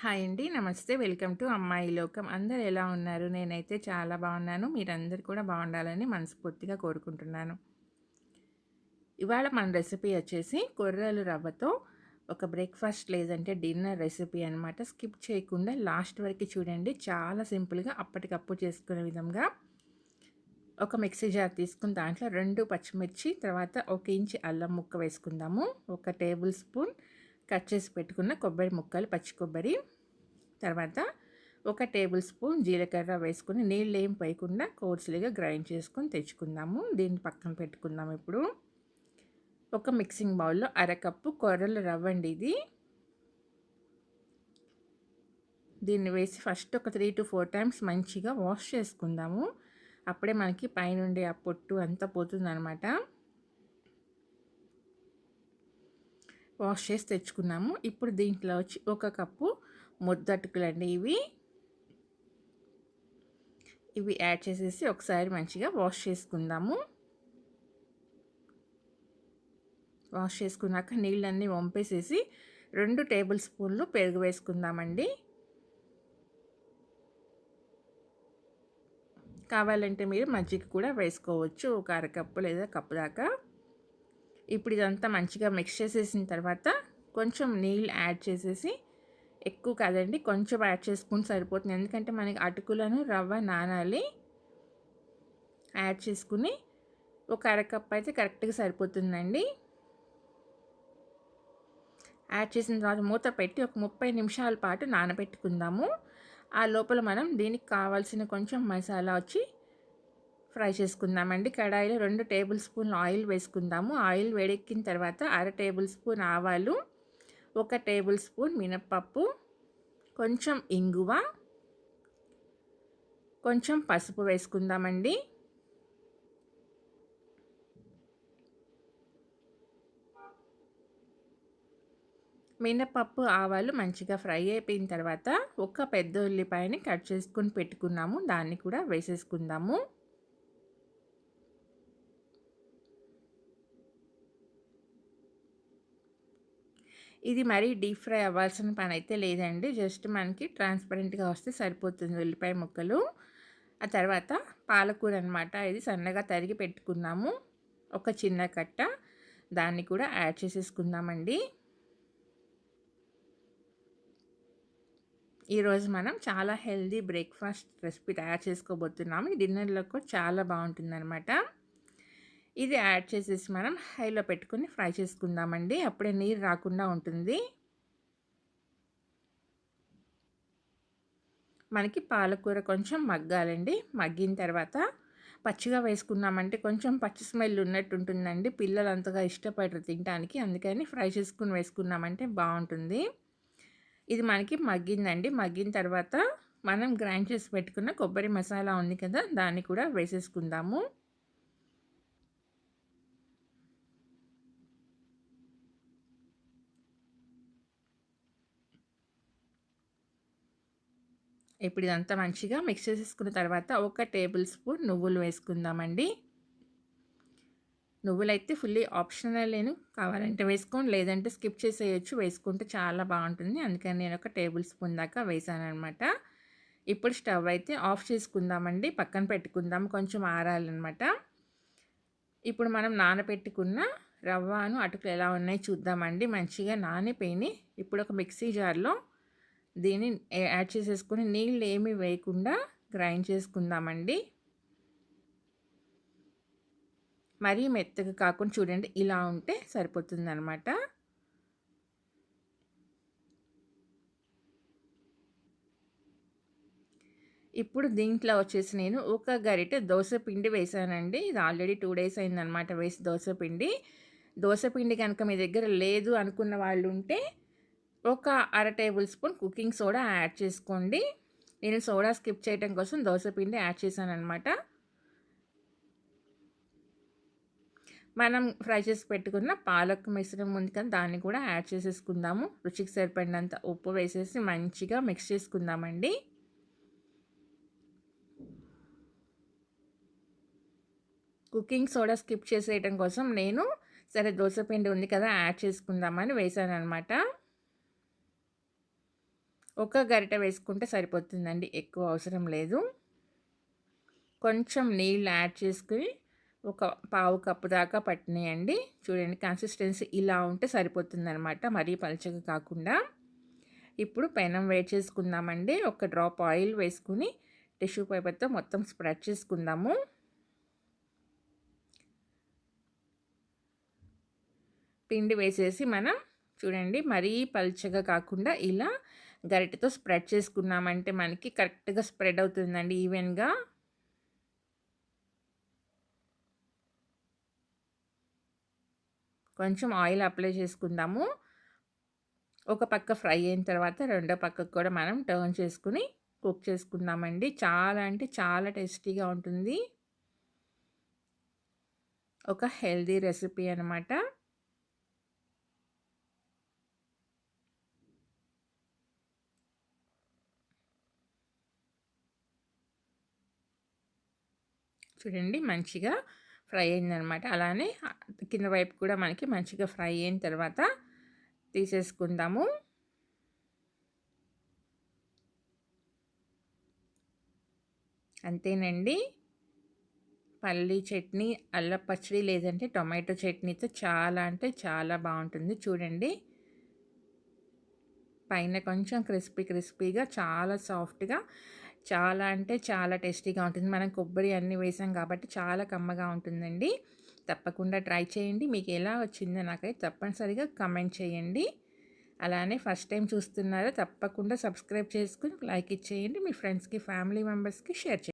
Hi అండి. నమస్తే. Welcome to అమ్మాయి లోకం. అందరూ ఎలా ఉన్నారు? నేనైతే చాలా బాగున్నాను. మీరందరూ కూడా బాగుండాలని మనస్ఫూర్తిగా కోరుకుంటున్నాను. ఇవాళ మన రెసిపీ వచ్చేసి కొర్రలు రవ్వతో ఒక బ్రేక్‌ఫాస్ట్ లేదంటే డిన్నర్ రెసిపీ అనమాట. స్కిప్ చేయకుండా లాస్ట్ వరకు చూడండి. చాలా సింపుల్‌గా అప్పటికప్పుడు చేసుకునే విధంగా ఒక మిక్సీ జార్ తీసుకుని దాంట్లో 2 పచ్చిమిర్చి, తర్వాత 1 ఇంచ్ అల్లం ముక్క వేసుకుందాము. 1 టేబుల్ స్పూన్ కట్ చేసి పెట్టుకున్న కొబ్బరి ముక్కలు, పచ్చి కొబ్బరి, తర్వాత 1 టేబుల్ స్పూన్ జీలకర్ర వేసుకొని నీళ్ళేం పోయకుండా కోర్సులుగా గ్రైండ్ చేసుకొని తెచ్చుకుందాము. దీన్ని పక్కన పెట్టుకుందాం. ఇప్పుడు ఒక మిక్సింగ్ బౌల్‌లో అరకప్పు కొర్రల రవ్వ అండి ఇది. దీన్ని వేసి ఫస్ట్ ఒక 3-4 టైమ్స్ మంచిగా వాష్ చేసుకుందాము. అప్పుడే మనకి పైనుండి ఆ పొట్టు అంతా పోతుందనమాట. వాష్ చేసి తెచ్చుకున్నాము. ఇప్పుడు దీంట్లో వచ్చి 1 కప్పు ముద్దటుకులండి ఇవి. ఇవి యాడ్ చేసేసి ఒకసారి మంచిగా వాష్ చేసుకుందాము. వాష్ చేసుకున్నాక నీళ్ళన్నీ వంపేసేసి 2 టేబుల్ స్పూన్లు పెరుగు వేసుకుందామండి. కావాలంటే మీరు మజ్జిగ కూడా వేసుకోవచ్చు. ఒక అరకప్పు లేదా కప్పు దాకా. ఇప్పుడు ఇదంతా మంచిగా మిక్స్ చేసేసిన తర్వాత కొంచెం నీళ్ళు యాడ్ చేసేసి, ఎక్కువ కాదండి కొంచెం యాడ్ చేసుకుంటే సరిపోతుంది. ఎందుకంటే మనకి అటుకులను రవ్వ నానాలి. యాడ్ చేసుకుని ఒక అరకప్పు అయితే కరెక్ట్గా సరిపోతుందండి. యాడ్ చేసిన తర్వాత మూత పెట్టి ఒక 30 నిమిషాల పాటు నానబెట్టుకుందాము. ఆ లోపల మనం దీనికి కావాల్సిన కొంచెం మసాలా వచ్చి ఫ్రై చేసుకుందామండి. కడాయిలో 2 టేబుల్ స్పూన్లు ఆయిల్ వేసుకుందాము. ఆయిల్ వేడెక్కిన తర్వాత అర టేబుల్ స్పూన్ ఆవాలు, 1 టేబుల్ స్పూన్ మినప్పప్పు, కొంచెం ఇంగువ, కొంచెం పసుపు వేసుకుందామండి. మినపప్పు, ఆవాలు మంచిగా ఫ్రై అయిపోయిన తర్వాత ఒక పెద్ద ఉల్లిపాయని కట్ చేసుకొని పెట్టుకున్నాము. దాన్ని కూడా వేసేసుకుందాము. ఇది మరీ డీప్ ఫ్రై అవ్వాల్సిన పని అయితే లేదండి. జస్ట్ మనకి ట్రాన్స్పరెంట్‌గా వస్తే సరిపోతుంది ఉల్లిపాయ ముక్కలు. ఆ తర్వాత పాలకూర అనమాట. ఇది సన్నగా తరిగి పెట్టుకున్నాము. ఒక చిన్న కట్ట. దాన్ని కూడా యాడ్ చేసేసుకుందామండి. ఈరోజు మనం చాలా హెల్తీ బ్రేక్‌ఫాస్ట్ రెసిపీ తయారు చేసుకోబోతున్నాము. ఈ డిన్నర్‌లో కూడా చాలా బాగుంటుందనమాట. ఇది యాడ్ చేసేసి మనం హైలో పెట్టుకొని ఫ్రై చేసుకుందామండి. అప్పుడే నీరు రాకుండా ఉంటుంది. మనకి పాలకూర కొంచెం మగ్గాలండి. మగ్గిన తర్వాత పచ్చిగా వేసుకున్నామంటే కొంచెం పచ్చి స్మెల్ ఉన్నట్టు ఉంటుందండి. పిల్లలు అంతగా ఇష్టపడరు తినటానికి. అందుకని ఫ్రై చేసుకుని వేసుకున్నామంటే బాగుంటుంది. ఇది మనకి మగ్గిందండి. మగ్గిన తర్వాత మనం గ్రైండ్ చేసి పెట్టుకున్న కొబ్బరి మసాలా ఉంది కదా, దాన్ని కూడా వేసేసుకుందాము. ఇప్పుడు ఇదంతా మంచిగా మిక్స్ చేసేసుకున్న తర్వాత 1 టేబుల్ స్పూన్ నువ్వులు వేసుకుందామండి. నువ్వులైతే ఫుల్లీ ఆప్షనల్. నేను కావాలంటే వేసుకోండి, లేదంటే స్కిప్ చేసేయొచ్చు. వేసుకుంటే చాలా బాగుంటుంది. అందుకని నేను 1 టేబుల్ స్పూన్ దాకా వేసాననమాట. ఇప్పుడు స్టవ్ అయితే ఆఫ్ చేసుకుందామండి. పక్కన పెట్టుకుందాం, కొంచెం ఆరాలన్నమాట. ఇప్పుడు మనం నానబెట్టుకున్న రవ్వను అటుకులు ఎలా ఉన్నాయో చూద్దామండి. మంచిగా నానిపోయినాయి. ఇప్పుడు ఒక మిక్సీ జార్లో దీన్ని యాడ్ చేసేసుకొని నీళ్ళు ఏమీ వేయకుండా గ్రైండ్ చేసుకుందామండి. మరీ మెత్తగా కాకుండా చూడండి, ఇలా ఉంటే సరిపోతుందనమాట. ఇప్పుడు దీంట్లో వచ్చేసి నేను ఒక గరిటె దోస పిండి వేసానండి. ఇది ఆల్రెడీ 2 డేస్ అయిందనమాట వేసి దోస పిండి. దోస పిండి కనుక మీ దగ్గర లేదు అనుకున్న వాళ్ళు ఉంటే ఒక అర table spoon cooking soda add చేసుకోండి. నేను సోడా స్కిప్ చేయడం కోసం దోస పిండి యాడ్ చేశాననమాట. మనం ఫ్రై చేసి పెట్టుకున్న పాలక్ మిశ్రమం ఉంది కదా, దాన్ని కూడా యాడ్ చేసేసుకుందాము. రుచికి సరిపడినంత ఉప్పు వేసేసి మంచిగా మిక్స్ చేసుకుందామండి. కుకింగ్ సోడా స్కిప్ చేసేయడం కోసం నేను సరే దోస పిండి ఉంది కదా, యాడ్ చేసుకుందామని వేసాననమాట. ఒక గరిటె వేసుకుంటే సరిపోతుందండి, ఎక్కువ అవసరం లేదు. కొంచెం నీళ్ళు యాడ్ చేసుకుని ఒక పావు కప్పు దాకా పట్టినాయండి. చూడండి, కన్సిస్టెన్సీ ఇలా ఉంటే సరిపోతుందనమాట, మరీ పలచగా కాకుండా. ఇప్పుడు పెనం వేడి చేసుకుందామండి. ఒక డ్రాప్ ఆయిల్ వేసుకుని టిష్యూ పేపర్తో మొత్తం స్ప్రెడ్ చేసుకుందాము. పిండి వేసేసి మనం చూడండి, మరీ పల్చగా కాకుండా ఇలా గరిటెతో స్ప్రెడ్ చేసుకున్నామంటే మనకి కరెక్ట్గా స్ప్రెడ్ అవుతుందండి, ఈవెన్గా. కొంచెం ఆయిల్ అప్లై చేసుకుందాము. ఒక పక్క ఫ్రై అయిన తర్వాత రెండో పక్కకు కూడా మనం టర్న్ చేసుకుని కుక్ చేసుకుందామండి. చాలా అంటే చాలా టేస్టీగా ఉంటుంది. ఒక హెల్దీ రెసిపీ అనమాట. చూడండి, మంచిగా ఫ్రై అయిందనమాట. అలానే కింద వైపు కూడా మనకి మంచిగా ఫ్రై అయిన తర్వాత తీసేసుకుందాము. అంతేనండి, పల్లీ చట్నీ, అల్లం పచ్చడి లేదంటే టొమాటో చట్నీతో చాలా అంటే చాలా బాగుంటుంది. చూడండి, పైన కొంచెం క్రిస్పీగా, చాలా సాఫ్ట్గా, చాలా అంటే చాలా టేస్టీగా ఉంటుంది. మనం కొబ్బరి అన్నీ వేసాం కాబట్టి చాలా కమ్మగా ఉంటుందండి. తప్పకుండా ట్రై చేయండి. మీకు ఎలా వచ్చిందో నాకైతే తప్పనిసరిగా కమెంట్ చేయండి. అలానే ఫస్ట్ టైం చూస్తున్నారో తప్పకుండా సబ్స్క్రైబ్ చేసుకుని లైక్ ఇచ్చేయండి. మీ ఫ్రెండ్స్కి, ఫ్యామిలీ మెంబర్స్కి షేర్ చేయండి.